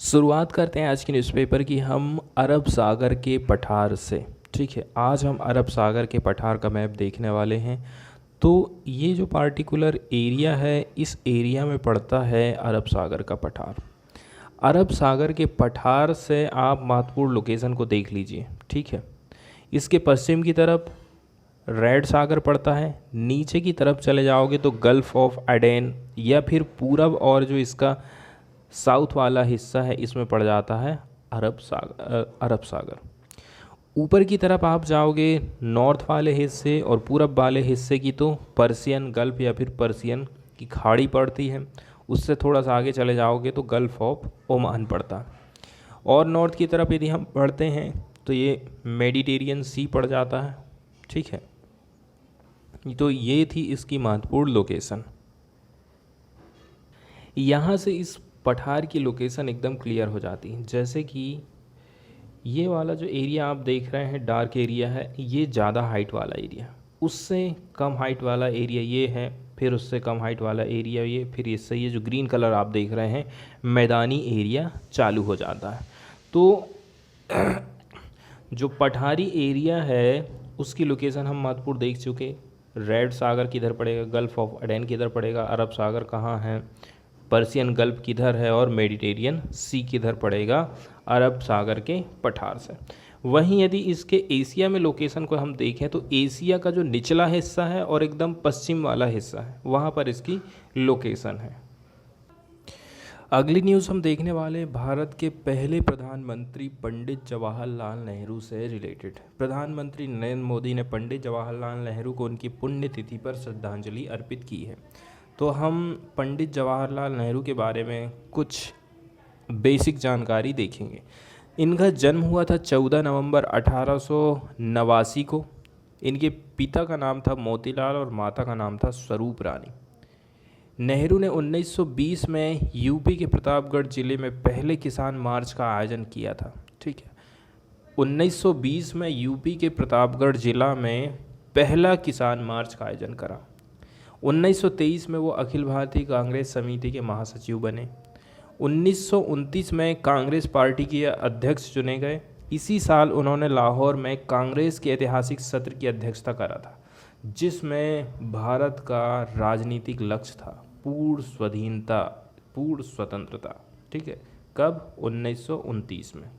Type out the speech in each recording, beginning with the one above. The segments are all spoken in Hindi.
शुरुआत करते हैं आज की न्यूज़पेपर की हम अरब सागर के पठार से। ठीक है, आज हम अरब सागर के पठार का मैप देखने वाले हैं। तो ये जो पार्टिकुलर एरिया है, इस एरिया में पड़ता है अरब सागर का पठार। अरब सागर के पठार से आप महत्वपूर्ण लोकेशन को देख लीजिए। ठीक है, इसके पश्चिम की तरफ रेड सागर पड़ता है, नीचे की तरफ चले जाओगे तो गल्फ़ ऑफ एडेन या फिर पूरब और जो इसका साउथ वाला हिस्सा है इसमें पड़ जाता है अरब सागर। ऊपर की तरफ आप जाओगे नॉर्थ वाले हिस्से और पूरब वाले हिस्से की तो पर्सियन गल्फ या फिर पर्सियन की खाड़ी पड़ती है। उससे थोड़ा सा आगे चले जाओगे तो गल्फ़ ऑफ ओमान पड़ता है। और नॉर्थ की तरफ यदि हम बढ़ते हैं तो ये मेडिटेरियन सी पड़ जाता है। ठीक है, तो ये थी इसकी महत्वपूर्ण लोकेशन। यहाँ से इस पठार की लोकेशन एकदम क्लियर हो जाती है। जैसे कि ये वाला जो एरिया आप देख रहे हैं डार्क एरिया है, ये ज़्यादा हाइट वाला एरिया, उससे कम हाइट वाला एरिया ये है, फिर उससे कम हाइट वाला एरिया ये, फिर इससे ये जो ग्रीन कलर आप देख रहे हैं मैदानी एरिया चालू हो जाता है। तो जो पठारी एरिया है उसकी लोकेशन हम महत्वपूर्ण देख चुके। रेड सागर किधर पड़ेगा, गल्फ़ ऑफ एडेन किधर पड़ेगा, अरब सागर कहाँ है, पर्सियन गल्फ किधर है और मेडिटेरियन सी किधर पड़ेगा अरब सागर के पठार से। वहीं यदि इसके एशिया में लोकेशन को हम देखें तो एशिया का जो निचला हिस्सा है और एकदम पश्चिम वाला हिस्सा है वहाँ पर इसकी लोकेशन है। अगली न्यूज़ हम देखने वाले भारत के पहले प्रधानमंत्री पंडित जवाहरलाल नेहरू से रिलेटेड। प्रधानमंत्री नरेंद्र मोदी ने पंडित जवाहरलाल नेहरू को उनकी पुण्यतिथि पर श्रद्धांजलि अर्पित की है। तो हम पंडित जवाहरलाल नेहरू के बारे में कुछ बेसिक जानकारी देखेंगे। इनका जन्म हुआ था 14 नवंबर 1889 को। इनके पिता का नाम था मोतीलाल और माता का नाम था स्वरूप रानी। नेहरू ने 1920 में यूपी के प्रतापगढ़ जिले में पहले किसान मार्च का आयोजन किया था। ठीक है, 1920 में यूपी के प्रतापगढ़ जिला में पहला किसान मार्च का आयोजन करा। 1923 में वो अखिल भारतीय कांग्रेस समिति के महासचिव बने। 1929 में कांग्रेस पार्टी के अध्यक्ष चुने गए। इसी साल उन्होंने लाहौर में कांग्रेस के ऐतिहासिक सत्र की अध्यक्षता करा था, जिसमें भारत का राजनीतिक लक्ष्य था पूर्ण स्वाधीनता, पूर्ण स्वतंत्रता। ठीक है, कब? 1929 में।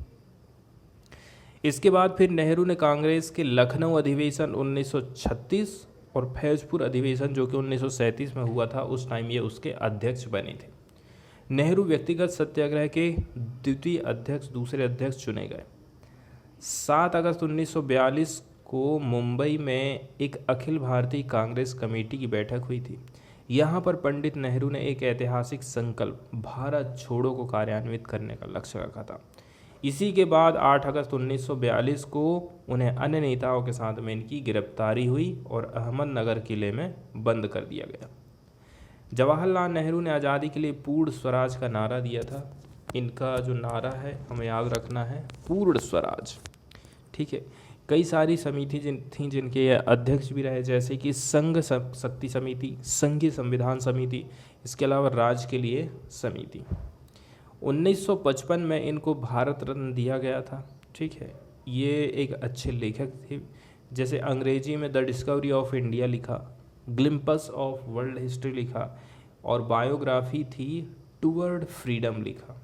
इसके बाद फिर नेहरू ने कांग्रेस के लखनऊ अधिवेशन 1936 और फैजपुर अधिवेशन जो कि 1937 में हुआ था, उस टाइम ये उसके अध्यक्ष बने थे। नेहरू व्यक्तिगत सत्याग्रह के दूसरे अध्यक्ष चुने गए। 7 अगस्त 1942 को मुंबई में एक अखिल भारतीय कांग्रेस कमेटी की बैठक हुई थी। यहाँ पर पंडित नेहरू ने एक ऐतिहासिक संकल्प भारत छोड़ो को कार्यान्वित करने का लक्ष्य रखा था। इसी के बाद 8 अगस्त 1942 को उन्हें अन्य नेताओं के साथ में इनकी गिरफ्तारी हुई और अहमदनगर किले में बंद कर दिया गया। जवाहरलाल नेहरू ने आज़ादी के लिए पूर्ण स्वराज का नारा दिया था। इनका जो नारा है हमें याद रखना है, पूर्ण स्वराज। ठीक है, कई सारी समिति थी जिनके अध्यक्ष भी रहे, जैसे कि संघ शक्ति समिति, संघीय संविधान समिति, इसके अलावा राज्य के लिए समिति। 1955 में इनको भारत रत्न दिया गया था। ठीक है, ये एक अच्छे लेखक थे। जैसे अंग्रेजी में द डिस्कवरी ऑफ इंडिया लिखा, ग्लिम्पस ऑफ वर्ल्ड हिस्ट्री लिखा और बायोग्राफी थी टूवर्ड फ्रीडम लिखा।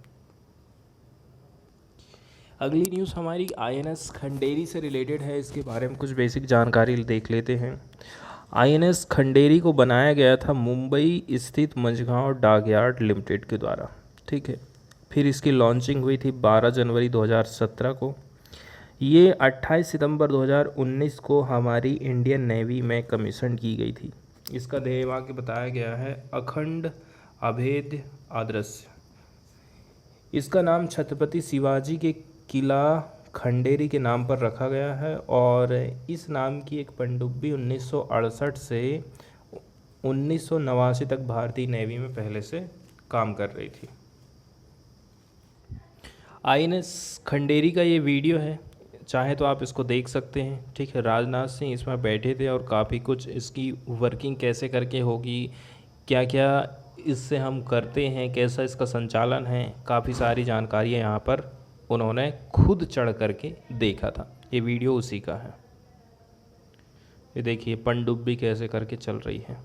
अगली न्यूज़ हमारी आईएनएस खंडेरी से रिलेटेड है। इसके बारे में कुछ बेसिक जानकारी देख लेते हैं। आईएनएस खंडेरी को बनाया गया था मुंबई स्थित मझगांव डॉकयार्ड लिमिटेड के द्वारा। ठीक है, फिर इसकी लॉन्चिंग हुई थी 12 जनवरी 2017 को। ये 28 सितंबर 2019 को हमारी इंडियन नेवी में कमीशन की गई थी। इसका ध्येय वाक्य बताया गया है, अखंड अभेद्य आदर्श। इसका नाम छत्रपति शिवाजी के किला खंडेरी के नाम पर रखा गया है और इस नाम की एक पनडुब्बी 1968 से 1989 तक भारतीय नेवी में पहले से काम कर रही थी। आईएनएस खंडेरी का ये वीडियो है, चाहे तो आप इसको देख सकते हैं। ठीक है, राजनाथ सिंह इसमें बैठे थे और काफ़ी कुछ इसकी वर्किंग कैसे करके होगी, क्या क्या इससे हम करते हैं, कैसा इसका संचालन है, काफ़ी सारी जानकारियाँ यहाँ पर उन्होंने खुद चढ़ करके देखा था। ये वीडियो उसी का है। ये देखिए पनडुब्बी कैसे करके चल रही है।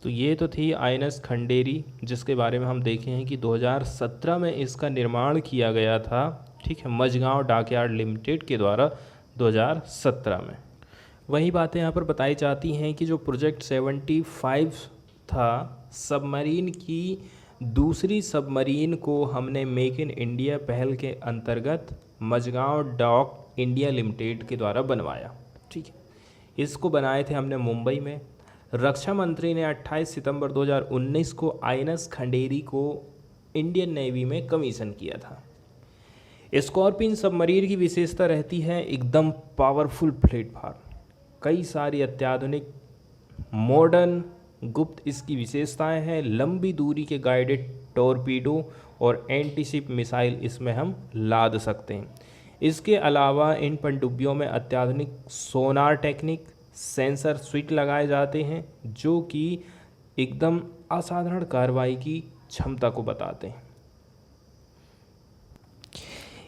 तो ये तो थी INS खंडेरी, जिसके बारे में हम देखे हैं कि 2017 में इसका निर्माण किया गया था, ठीक है, मझगांव डॉकयार्ड लिमिटेड के द्वारा 2017 में। वही बातें यहाँ पर बताई जाती हैं कि जो प्रोजेक्ट 75 था, सबमरीन की दूसरी सबमरीन को हमने मेक इन इंडिया पहल के अंतर्गत मझगांव डॉक इंडिया लिमिटेड के द्वारा बनवाया, ठीक है। इसको बनाए थे हमने मुंबई में। रक्षा मंत्री ने 28 सितंबर 2019 को INS खंडेरी को इंडियन नेवी में कमीशन किया था। स्कॉर्पियन सबमरीन की विशेषता रहती है एकदम पावरफुल प्लेटफॉर्म, कई सारी अत्याधुनिक मॉडर्न गुप्त इसकी विशेषताएं हैं। लंबी दूरी के गाइडेड टॉर्पीडो और एंटीशिप मिसाइल इसमें हम लाद सकते हैं। इसके अलावा इन पनडुब्बियों में अत्याधुनिक सोनार टेक्निक, सेंसर स्विच लगाए जाते हैं जो कि एकदम असाधारण कार्रवाई की क्षमता को बताते हैं।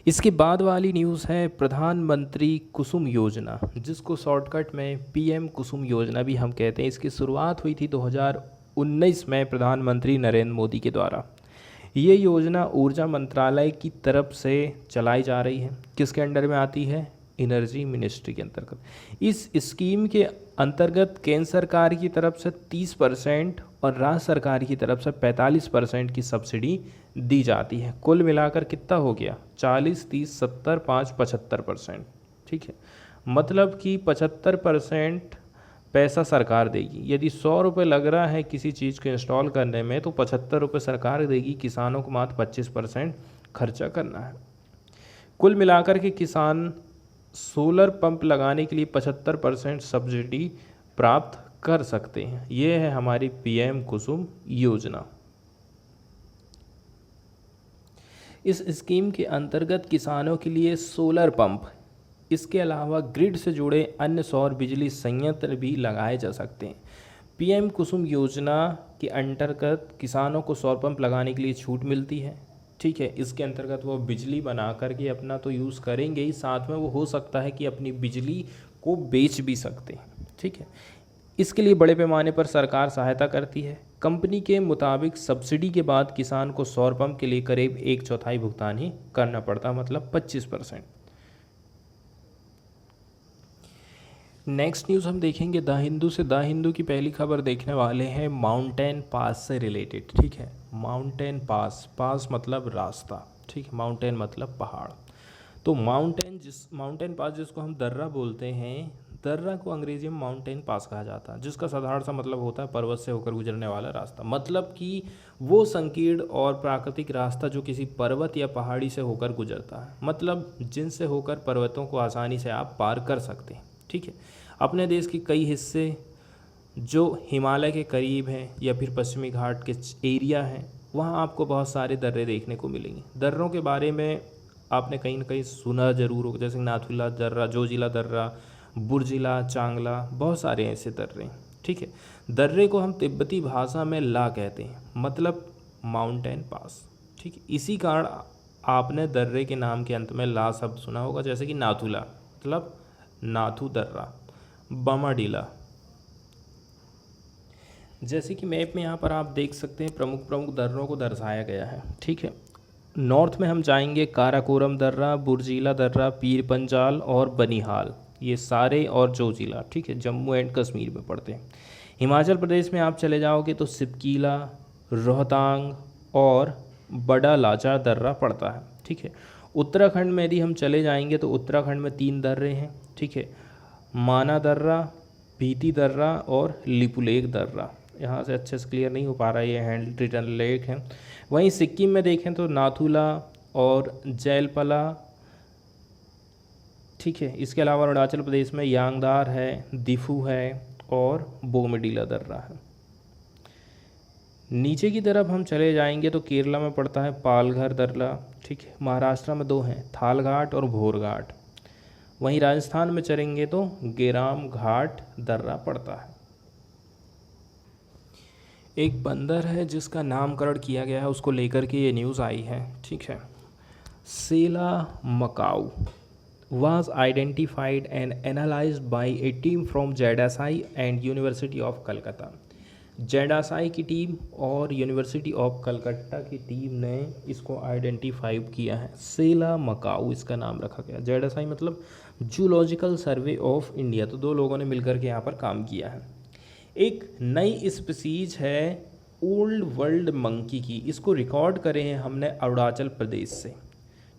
इसके बाद वाली न्यूज़ है प्रधानमंत्री कुसुम योजना, जिसको शॉर्टकट में PM कुसुम योजना भी हम कहते हैं। इसकी शुरुआत हुई थी 2019 में प्रधानमंत्री नरेंद्र मोदी के द्वारा। ये योजना ऊर्जा मंत्रालय की तरफ से चलाई जा रही है। किसके अंडर में आती है? एनर्जी मिनिस्ट्री के अंतर्गत। इस स्कीम के अंतर्गत केंद्र सरकार की तरफ से 30% और राज्य सरकार की तरफ से 45% की सब्सिडी दी जाती है। कुल मिलाकर कितना हो गया? 40, 30, 70, 5, 75%, ठीक है। मतलब कि 75% पैसा सरकार देगी। यदि 100 रुपये लग रहा है किसी चीज़ को इंस्टॉल करने में, तो 75 रुपये सरकार देगी, किसानों को मात्र 25% खर्चा करना है। कुल मिलाकर के किसान सोलर पंप लगाने के लिए 75% सब्सिडी प्राप्त कर सकते हैं। ये है हमारी PM कुसुम योजना। इस स्कीम के अंतर्गत किसानों के लिए सोलर पंप, इसके अलावा ग्रिड से जुड़े अन्य सौर बिजली संयंत्र भी लगाए जा सकते हैं। PM कुसुम योजना के अंतर्गत किसानों को सौर पंप लगाने के लिए छूट मिलती है, ठीक है। इसके अंतर्गत वो बिजली बना करके अपना तो यूज़ करेंगे ही, साथ में वो हो सकता है कि अपनी बिजली को बेच भी सकते हैं, ठीक है। इसके लिए बड़े पैमाने पर सरकार सहायता करती है। कंपनी के मुताबिक सब्सिडी के बाद किसान को सौर पंप के लिए करीब 1/4 भुगतान ही करना पड़ता, मतलब 25%। नेक्स्ट न्यूज़ हम देखेंगे द हिंदू से। द हिंदू की पहली खबर देखने वाले हैं माउंटेन पास से रिलेटेड, ठीक है। माउंटेन पास, पास मतलब रास्ता, ठीक है, माउंटेन मतलब पहाड़। तो माउंटेन पास जिसको हम दर्रा बोलते हैं, दर्रा को अंग्रेजी में माउंटेन पास कहा जाता है, जिसका साधारण सा मतलब होता है पर्वत से होकर गुजरने वाला रास्ता। मतलब कि वो संकीर्ण और प्राकृतिक रास्ता जो किसी पर्वत या पहाड़ी से होकर गुजरता है, मतलब जिनसे होकर पर्वतों को आसानी से आप पार कर सकते हैं, ठीक है। अपने देश के कई हिस्से जो हिमालय के करीब हैं या फिर पश्चिमी घाट के एरिया हैं, वहाँ आपको बहुत सारे दर्रे देखने को मिलेंगे। दर्रों के बारे में आपने कहीं ना कहीं सुना जरूर होगा, जैसे नाथुला दर्रा, जोजिला दर्रा, बुर्जिला, चांगला, बहुत सारे ऐसे दर्रे हैं, ठीक है। दर्रे को हम तिब्बती भाषा में ला कहते हैं, मतलब माउंटेन पास, ठीक है। इसी कारण आपने दर्रे के नाम के अंत में ला शब्द सुना होगा, जैसे कि नाथुला मतलब नाथू दर्रा, बमाडीला। जैसे कि मैप में यहाँ पर आप देख सकते हैं प्रमुख दर्रों को दर्शाया गया है, ठीक है। नॉर्थ में हम जाएंगे काराकोरम दर्रा, बुर्जिला दर्रा, पीर पंजाल और बनिहाल, ये सारे, और जोजिला, ठीक है, जम्मू एंड कश्मीर में पड़ते हैं। हिमाचल प्रदेश में आप चले जाओगे तो सिपकीला, रोहतांग और बड़ा लाचा दर्रा पड़ता है, ठीक है। उत्तराखंड में यदि हम चले जाएंगे तो उत्तराखंड में 3 दर्रे हैं, ठीक है, माना दर्रा, भीती दर्रा और लिपुलेख दर्रा। यहाँ से अच्छे से क्लियर नहीं हो पा रहा है, ये हैंड रिटन लेक है। वहीं सिक्किम में देखें तो नाथुला और जैलपला, ठीक है। इसके अलावा अरुणाचल प्रदेश में यांगदार है, दिफू है और बोमडीला दर्रा है। नीचे की तरफ हम चले जाएंगे तो केरला में पड़ता है पालघर दर्रा, ठीक है। महाराष्ट्र में 2 हैं, थालघाट और भोरघाट। वहीं राजस्थान में चलेंगे तो गेराम घाट दर्रा पड़ता है। एक बंदर है जिसका नामकरण किया गया है, उसको लेकर के ये न्यूज़ आई है, ठीक है। सेला Macau was identified and analyzed by a team from JEDSI and University of Calcutta। JEDSI की टीम और यूनिवर्सिटी ऑफ कलकत्ता की टीम ने इसको आइडेंटिफाई किया है। सेला मकाऊ इसका नाम रखा गया। JEDSI मतलब जूलॉजिकल सर्वे ऑफ इंडिया, तो दो लोगों ने मिलकर के यहाँ पर काम किया है। एक नई स्पीसीज है ओल्ड वर्ल्ड मंकी की, इसको रिकॉर्ड करे हैं हमने अरुणाचल प्रदेश से,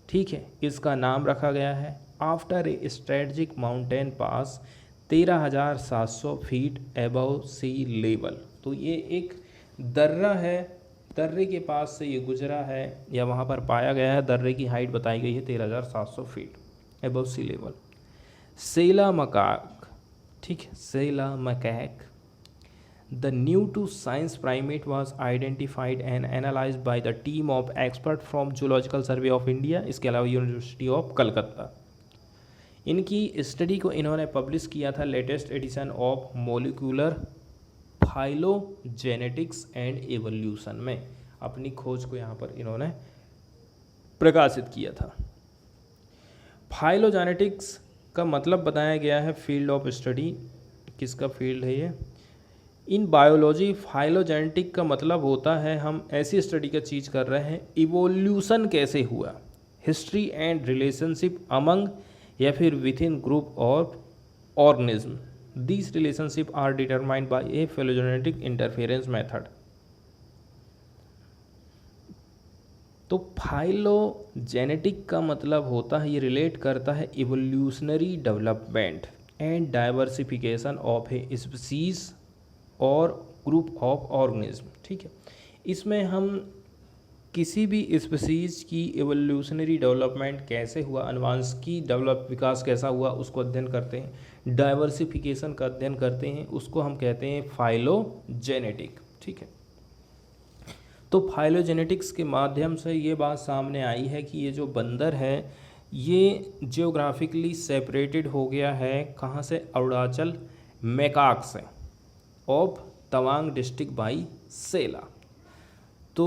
ठीक है। इसका नाम रखा गया है after a strategic mountain pass 13,700 feet above sea level. तो ये एक दर्रा है, दर्रे के पास से ये गुजरा है या वहाँ पर पाया गया है। दर्रे की हाइट बताई गई है 13,700 फीट एबव सी लेवल। सेला मकाक, ठीक है, सेला macaque. The new to science primate was identified and analyzed by the team of experts from Zoological Survey of India, इसके अलावा यूनिवर्सिटी ऑफ कलकत्ता। इनकी स्टडी को इन्होंने पब्लिश किया था latest edition of molecular phylogenetics and evolution में, अपनी खोज को यहाँ पर इन्होंने प्रकाशित किया था। फाइलोजेनेटिक्स का मतलब बताया गया है फील्ड ऑफ स्टडी, किसका फील्ड है ये। इन बायोलॉजी फाइलोजेनेटिक का मतलब होता है हम ऐसी स्टडी का चीज़ कर रहे हैं इवोल्यूशन कैसे हुआ, हिस्ट्री एंड रिलेशनशिप अमंग या फिर within group of organism. This relationship are determined by a phylogenetic interference method. तो फाइलोजेनेटिक का मतलब होता है ये रिलेट करता है evolutionary development and diversification of a species और ग्रुप ऑफ ऑर्गेनिज्म, ठीक है। इसमें हम किसी भी स्पीसीज की एवोल्यूशनरी डेवलपमेंट कैसे हुआ, अनुवांशिकी डेवलप विकास कैसा हुआ, उसको अध्ययन करते हैं। डाइवर्सिफिकेशन का अध्ययन करते हैं, उसको हम कहते हैं फाइलोजेनेटिक, ठीक है। तो फाइलोजेनेटिक्स के माध्यम से ये बात सामने आई है कि ये जो बंदर है ये जियोग्राफिकली सेपरेटेड हो गया है, कहाँ से, अरुणाचल मैकाक से, ऑफ तवांग डिस्ट्रिक्ट बाई सेला। तो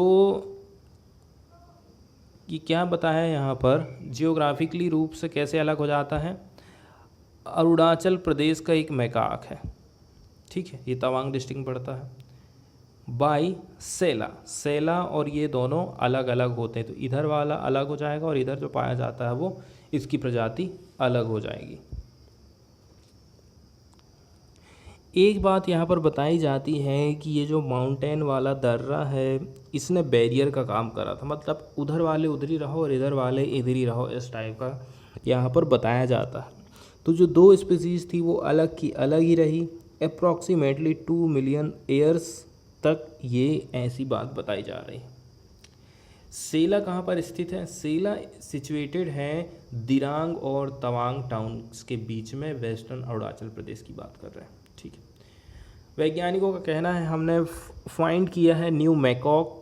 ये क्या बताया है यहाँ पर, जियोग्राफिकली रूप से कैसे अलग हो जाता है, अरुणाचल प्रदेश का एक मैकाक है, ठीक है, ये तवांग डिस्ट्रिक्ट में पड़ता है, बाई सेला। सेला और ये दोनों अलग अलग होते हैं, तो इधर वाला अलग हो जाएगा और इधर जो पाया जाता है वो इसकी प्रजाति अलग हो जाएगी। एक बात यहाँ पर बताई जाती है कि ये जो माउंटेन वाला दर्रा है इसने बैरियर का काम करा था, मतलब उधर वाले उधर ही रहो और इधर वाले इधर ही रहो, इस टाइप का यहाँ पर बताया जाता है। तो जो दो स्पीसीज़ थी वो अलग की अलग ही रही, अप्रॉक्सीमेटली 2 मिलियन ईयर्स तक ये ऐसी बात बताई जा रही है। सेला कहाँ पर स्थित है, सेला सिचुएटेड है दिरांग और तवांग टाउन्स के बीच में, वेस्टर्न अरुणाचल प्रदेश की बात कर रहे हैं, ठीक है। वैज्ञानिकों का कहना है हमने फाइंड किया है न्यू मैकॉक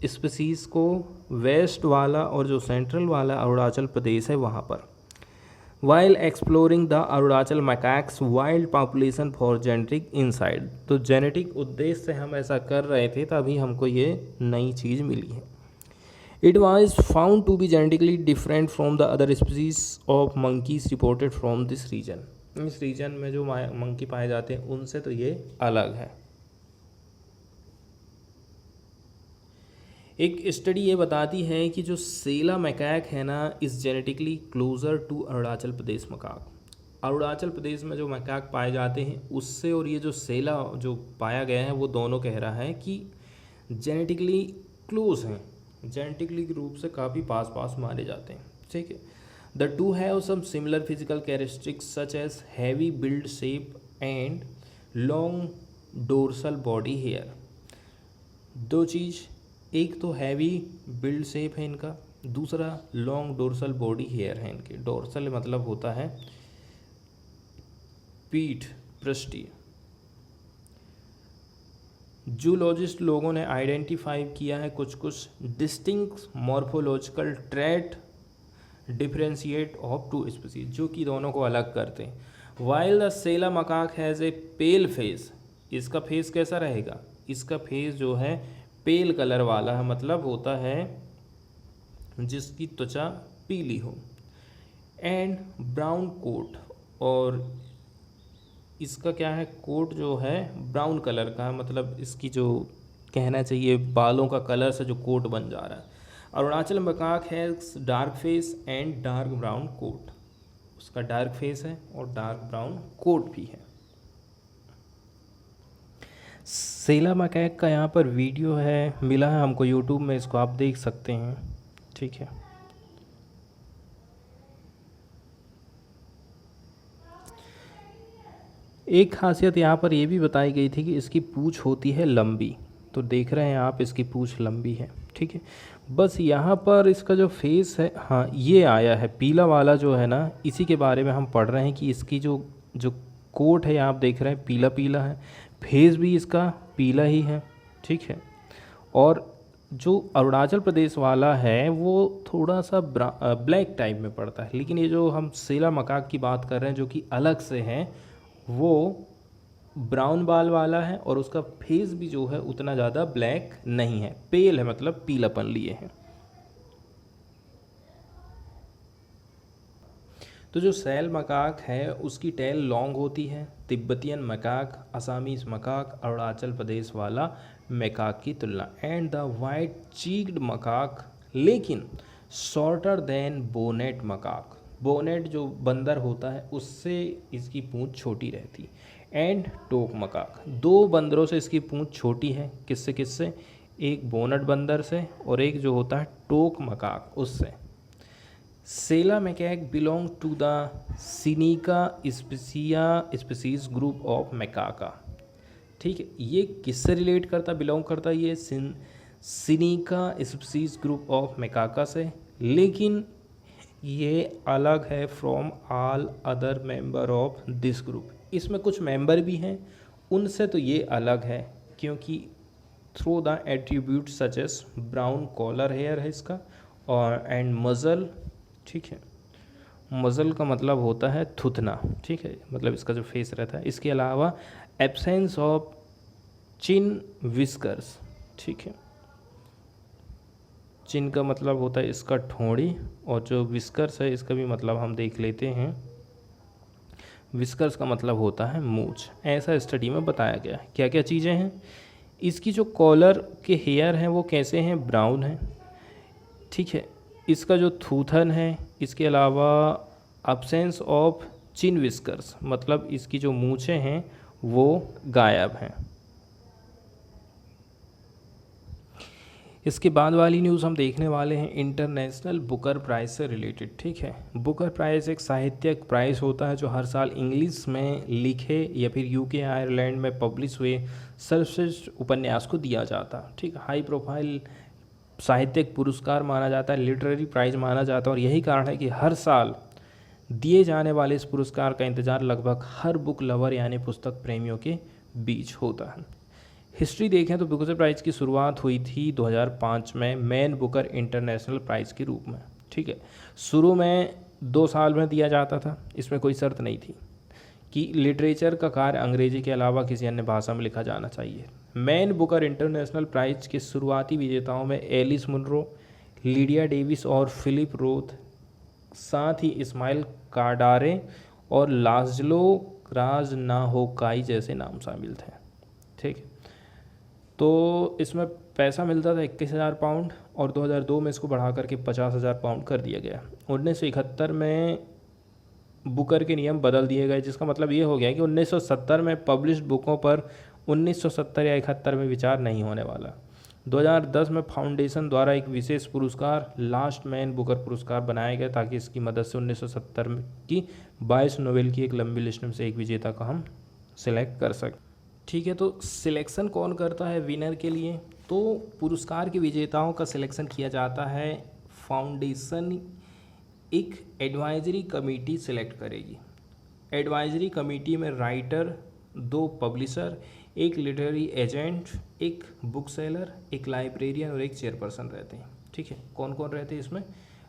स्पीसीज़ को वेस्ट वाला और जो सेंट्रल वाला अरुणाचल प्रदेश है वहाँ पर। While exploring the Arunachal macaques wild population for genetic insights, तो जेनेटिक उद्देश्य से हम ऐसा कर रहे थे तभी हमको ये नई चीज़ मिली है। It was found to be genetically different from the other species of monkeys reported from this region. इस रीजन में जो मंकी पाए जाते हैं उनसे तो ये अलग है। एक स्टडी ये बताती है कि जो सेला मैकैक है ना इस genetically closer to Arunachal Pradesh macaque. Arunachal Pradesh में जो मैकैक पाए जाते हैं उससे और ये जो सेला जो पाया गया है वो दोनों कह रहा है कि जेनेटिकली क्लोज हैं, जेनेटिकली रूप से काफ़ी पास पास मारे जाते हैं, ठीक है। The two have some similar physical characteristics such as heavy build shape and long dorsal body hair. दो चीज़, एक तो हैवी बिल्ड शेप है इनका, दूसरा लॉन्ग डोर्सल बॉडी हेयर है इनके। डोर्सल मतलब होता है पीठ, पृष्ठीय। जूलॉजिस्ट लोगों ने आइडेंटिफाई किया है कुछ कुछ distinct morphological trait differentiate of two species, जो कि दोनों को अलग करते हैं। While the Sela macaque has a pale face, इसका फेस कैसा रहेगा, इसका फेस जो है पेल कलर वाला है, मतलब होता है जिसकी त्वचा पीली हो। एंड ब्राउन कोट, और इसका क्या है, कोट जो है ब्राउन कलर का है, मतलब इसकी जो कहना चाहिए बालों का कलर से जो कोट बन जा रहा है। अरुणाचल मकाक है dark face and dark brown coat, उसका डार्क फेस है और डार्क ब्राउन कोट भी है। सेला मकैक का यहाँ पर वीडियो है, मिला है हमको यूट्यूब में, इसको आप देख सकते हैं, ठीक है। एक खासियत यहाँ पर ये भी बताई गई थी कि इसकी पूँछ होती है लंबी, तो देख रहे हैं आप इसकी पूँछ लंबी है, ठीक है। बस यहाँ पर इसका जो फेस है, हाँ ये आया है पीला वाला जो है ना, इसी के बारे में हम पढ़ रहे हैं कि इसकी जो जो कोट है आप देख रहे हैं पीला पीला है, फेस भी इसका पीला ही है, ठीक है। और जो अरुणाचल प्रदेश वाला है वो थोड़ा सा ब्लैक टाइप में पड़ता है, लेकिन ये जो हम सेला मकाक की बात कर रहे हैं जो कि अलग से हैं, वो ब्राउन बाल वाला है और उसका फेस भी जो है उतना ज़्यादा ब्लैक नहीं है, पेल है, मतलब पीलापन लिए हैं। तो जो सैल मकाक है उसकी टेल लॉन्ग होती है, Tibetan macaque, Assamese macaque, Arunachal Pradesh वाला मकाक की तुलना। And the white cheeked macaque लेकिन shorter than bonnet macaque, bonnet जो बंदर होता है उससे इसकी पूंछ छोटी रहती। एंड टोक मकाक, दो बंदरों से इसकी पूंछ छोटी है, किससे किससे, एक बोनेट बंदर से और एक जो होता है टोक मकाक उससे। Sela macaque belong to the sinica species group of Macaca, ठीक है। ये किससे रिलेट करता, बिलोंग करता ये sinica species group of Macaca से, लेकिन ये अलग है from all other member of this group. इसमें कुछ मेंबर भी हैं, उनसे तो ये अलग है, क्योंकि through the attribute such as brown collar hair है इसका, और एंड मज़ल, ठीक है। मज़ल का मतलब होता है थुथना, ठीक है, मतलब इसका जो फेस रहता है। इसके अलावा एब्सेंस ऑफ चिन विस्कर्स, ठीक है। चिन का मतलब होता है इसका ठोड़ी, और जो विस्कर्स है इसका भी मतलब हम देख लेते हैं, विस्कर्स का मतलब होता है मूंछ। ऐसा स्टडी में बताया गया है। क्या क्या चीज़ें हैं, इसकी जो कॉलर के हेयर हैं वो कैसे हैं, ब्राउन हैं, ठीक है। इसका जो थूथन है, इसके अलावा अब्सेंस ऑफ चिन विस्कर्स, मतलब इसकी जो मूंछें हैं वो गायब हैं। इसके बाद वाली न्यूज़ हम देखने वाले हैं इंटरनेशनल बुकर प्राइज़ से रिलेटेड, ठीक है। बुकर प्राइज़ एक साहित्यिक प्राइज़ होता है जो हर साल इंग्लिश में लिखे या फिर यूके आयरलैंड में पब्लिश हुए सर्वश्रेष्ठ उपन्यास को दिया जाता, ठीक है। हाई प्रोफाइल साहित्यिक पुरस्कार माना जाता है, लिटरेरी प्राइज़ माना जाता है, और यही कारण है कि हर साल दिए जाने वाले इस पुरस्कार का इंतज़ार लगभग हर बुक लवर यानी पुस्तक प्रेमियों के बीच होता है। हिस्ट्री देखें तो बुकर प्राइज़ की शुरुआत हुई थी 2005 में मैन बुकर इंटरनेशनल प्राइज़ के रूप में, ठीक है। शुरू में 2 साल में दिया जाता था, इसमें कोई शर्त नहीं थी कि लिटरेचर का कार्य अंग्रेजी के अलावा किसी अन्य भाषा में लिखा जाना चाहिए। मैन बुकर इंटरनेशनल प्राइज़ के शुरुआती विजेताओं में एलिस मुनरो, लीडिया डेविस और फिलिप रोथ, साथ ही इस्माइल कार्डारे और लाजलो क्राजनाहोकाई जैसे नाम शामिल थे, ठीक है। तो इसमें पैसा मिलता था 21,000 पाउंड, और 2002 में इसको बढ़ा करके 50,000 पाउंड कर दिया गया। 1971 में बुकर के नियम बदल दिए गए, जिसका मतलब ये हो गया कि 1970 में पब्लिश्ड बुकों पर 1970 या 71 में विचार नहीं होने वाला। 2010 में फाउंडेशन द्वारा एक विशेष पुरस्कार लास्ट मैन बुकर पुरस्कार बनाया गया, ताकि इसकी मदद से 1970 की 22 नोवेल की एक लंबी लिस्ट में से एक विजेता का हम सिलेक्ट कर सकते, ठीक है। तो सिलेक्शन कौन करता है विनर के लिए, तो पुरस्कार के विजेताओं का सिलेक्शन किया जाता है, फाउंडेशन एक एडवाइजरी कमेटी सिलेक्ट करेगी। एडवाइजरी कमेटी में राइटर, 2 पब्लिशर, एक लिटरेरी एजेंट, एक बुक सेलर, एक लाइब्रेरियन और एक चेयरपर्सन रहते हैं, ठीक है। कौन कौन रहते हैं इसमें,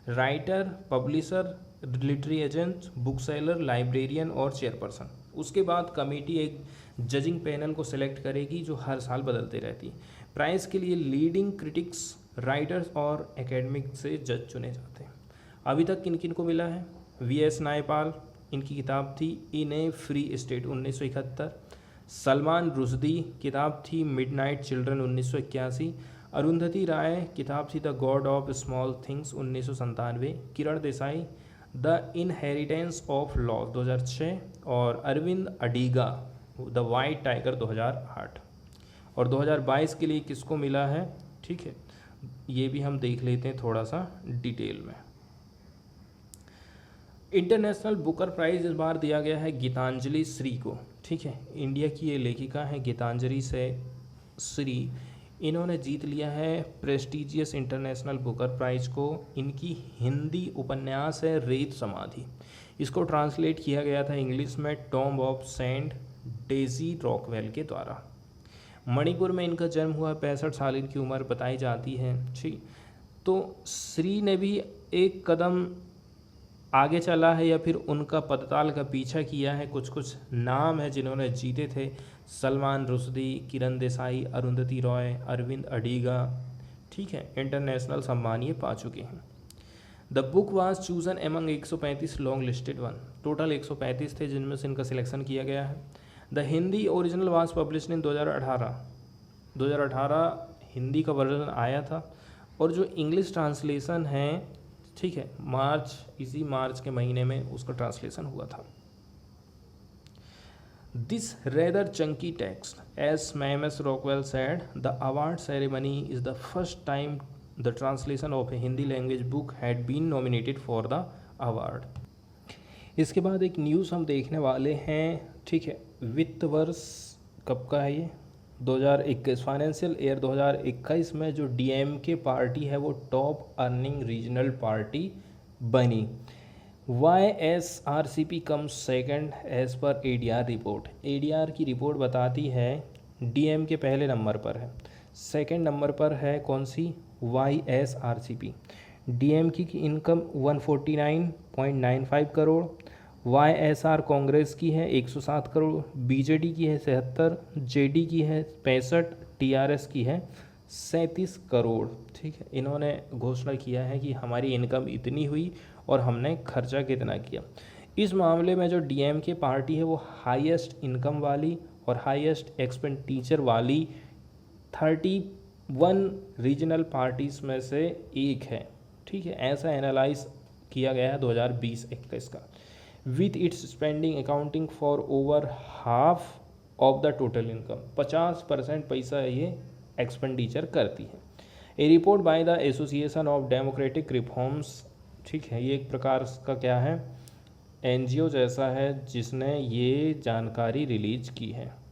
writer, publisher, literary agent, book seller, librarian और चेयरपर्सन। उसके बाद कमेटी एक जजिंग पैनल को सिलेक्ट करेगी जो हर साल बदलते रहती है। प्राइज़ के लिए लीडिंग क्रिटिक्स, राइटर्स और एकेडमिक से जज चुने जाते हैं। अभी तक किन किन को मिला है? वी.एस. नायपाल, इनकी किताब थी इन ए फ्री स्टेट 1971। सलमान रुश्दी, किताब थी मिडनाइट चिल्ड्रन 1981। अरुंधति राय, किताब थी the God of small things 1997। Kiran Desai, the inheritance of law 2006। और अरविंद अडीगा, द वाइट टाइगर 2008। और 2022 के लिए किसको मिला है, ठीक है, ये भी हम देख लेते हैं थोड़ा सा डिटेल में। इंटरनेशनल बुकर प्राइज़ इस बार दिया गया है गीतांजलि श्री को, ठीक है। इंडिया की ये लेखिका हैं गीतांजलि श्री। इन्होंने जीत लिया है प्रेस्टिजियस इंटरनेशनल बुकर प्राइज़ को। इनकी हिंदी उपन्यास है रेत समाधि। इसको ट्रांसलेट किया गया था इंग्लिश में tomb of sand Daisy Rockwell के द्वारा। मणिपुर में इनका जन्म हुआ, 65 साल इनकी उम्र बताई जाती है, ठीक। तो श्री ने भी एक कदम आगे चला है या फिर उनका पदताल का पीछा किया है। कुछ कुछ नाम है जिन्होंने जीते थे: सलमान रुश्दी, किरण देसाई, अरुंधति रॉय, अरविंद अडीगा, ठीक है, इंटरनेशनल सम्मान ये पा चुके हैं। The book was chosen among 135 long listed one. Total 135 थे जिनमें से इनका सिलेक्शन किया गया है। The Hindi original was published in 2018 Hindi का वर्जन आया था। और जो इंग्लिश ट्रांसलेशन है, ठीक है, इसी मार्च के महीने में उसका ट्रांसलेशन हुआ था। This rather chunky text, as Ms Rockwell said, the award ceremony is the first time the translation of a Hindi language book had been nominated for the award. इसके बाद एक न्यूज़ हम देखने वाले हैं, ठीक है। वित्त वर्ष कब का है ये? 2021 फाइनेंशियल ईयर 2021 में जो डीएमके पार्टी है वो टॉप अर्निंग रीजनल पार्टी बनी। YSRCP come second as per ADR report. ADR की रिपोर्ट बताती है डीएमके पहले नंबर पर है, सेकंड नंबर पर है कौन सी? वाईएसआरसीपी। डीएमके की इनकम 149.95 करोड़, वाईएसआर कांग्रेस की है 107 करोड़, बीजेडी की है 77, जेडी की है 65, टीआरएस की है 37 करोड़, ठीक है। इन्होंने घोषणा किया है कि हमारी इनकम इतनी हुई और हमने खर्चा कितना किया। इस मामले में जो डीएमके पार्टी है वो हाईएस्ट इनकम वाली और हाईएस्ट एक्सपेंडिचर वाली 31 रीजनल पार्टीज में से एक है, ठीक है। ऐसा एनालाइज किया गया है 2020-21 का। With its spending accounting for over half of the total income, 50% पैसा ये एक्सपेंडिचर करती है। A report by the Association of Democratic Reforms, ठीक है, ये एक प्रकार का क्या है, एनजीओ जैसा है जिसने ये जानकारी रिलीज की है।